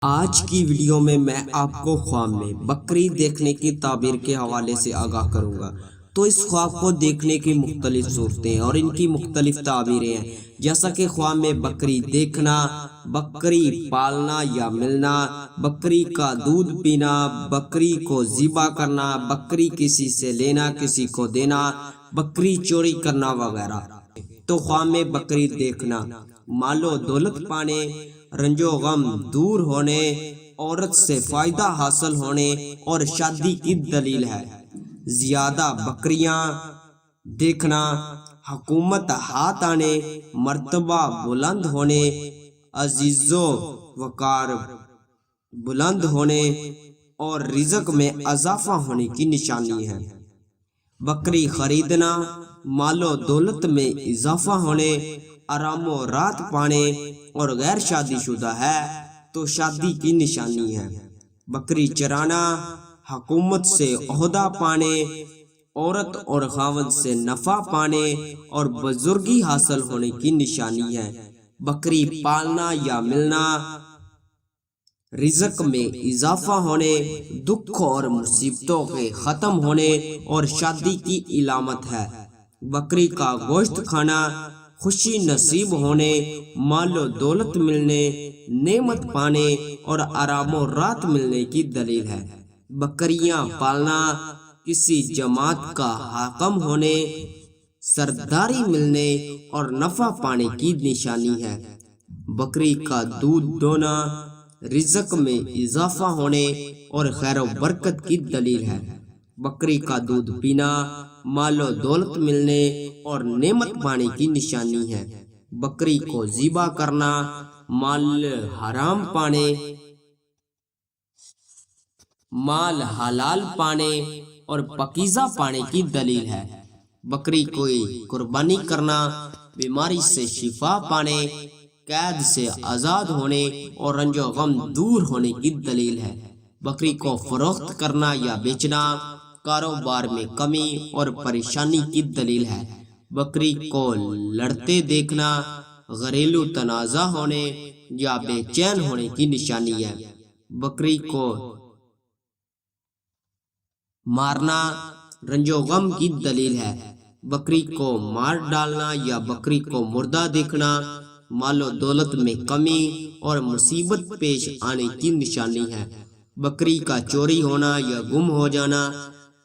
آج کی ویڈیو میں آپ کو خواب میں بکری دیکھنے کی تعبیر کے حوالے سے آگاہ کروں گا۔ تو اس خواب کو دیکھنے کی مختلف صورتیں ہیں اور ان کی مختلف تعبیریں ہیں، جیسا کہ خواب میں بکری دیکھنا، بکری پالنا یا ملنا، بکری کا دودھ پینا، بکری کو ذبح کرنا، بکری کسی سے لینا کسی کو دینا، بکری چوری کرنا وغیرہ۔ تو خواب میں بکری دیکھنا مال و دولت پانے، رنج و غم دور ہونے، عورت سے فائدہ حاصل ہونے اور شادی کی دلیل ہے۔ زیادہ بکریاں دیکھنا حکومت ہاتھ آنے، مرتبہ بلند ہونے، عزیز و وقار بلند ہونے اور رزق میں اضافہ ہونے کی نشانی ہے۔ بکری خریدنا مال و دولت میں اضافہ ہونے، آرام و راحت پانے اور غیر شادی شدہ ہے تو شادی کی نشانی ہے۔ بکری چرانا حکومت سے عہدہ پانے، عورت اور خاوند سے نفع پانے اور بزرگی حاصل ہونے کی نشانی ہے۔ بکری پالنا یا ملنا رزق میں اضافہ ہونے، دکھ اور مصیبتوں کے ختم ہونے اور شادی کی علامت ہے۔ بکری کا گوشت کھانا خوشی نصیب ہونے، مال و دولت ملنے، نعمت پانے اور آرام و راحت ملنے کی دلیل ہے۔ بکریاں پالنا کسی جماعت کا حاکم ہونے، سرداری ملنے اور نفع پانے کی نشانی ہے۔ بکری کا دودھ دونا رزق میں اضافہ ہونے اور خیر و برکت کی دلیل ہے۔ بکری کا دودھ پینا مال و دولت ملنے اور نعمت پانے کی نشانی ہے۔ بکری کو ذبح کرنا مال حرام پانے، مال حلال پانے اور پاکیزہ پانے کی دلیل ہے۔ بکری کوئی قربانی کرنا بیماری سے شفا پانے، قید سے آزاد ہونے اور رنج و غم دور ہونے کی دلیل ہے۔ بکری کو فروخت کرنا یا بیچنا کاروبار میں کمی اور پریشانی کی دلیل ہے۔ بکری کو لڑتے دیکھنا گھریلو تنازع ہونے یا بے چین ہونے کی نشانی ہے۔ بکری کو مارنا رنج و غم کی دلیل ہے۔ بکری کو مار ڈالنا یا بکری کو مردہ دیکھنا مال و دولت میں کمی اور مصیبت پیش آنے کی نشانی ہے۔ بکری کا چوری ہونا یا گم ہو جانا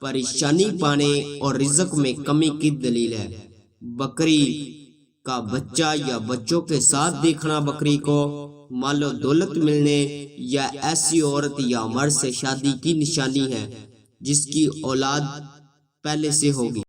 پریشانی پانے اور رزق میں کمی کی دلیل ہے۔ بکری کا بچہ یا بچوں کے ساتھ دیکھنا بکری کو مال و دولت ملنے یا ایسی عورت یا مرد سے شادی کی نشانی ہے جس کی اولاد پہلے سے ہوگی۔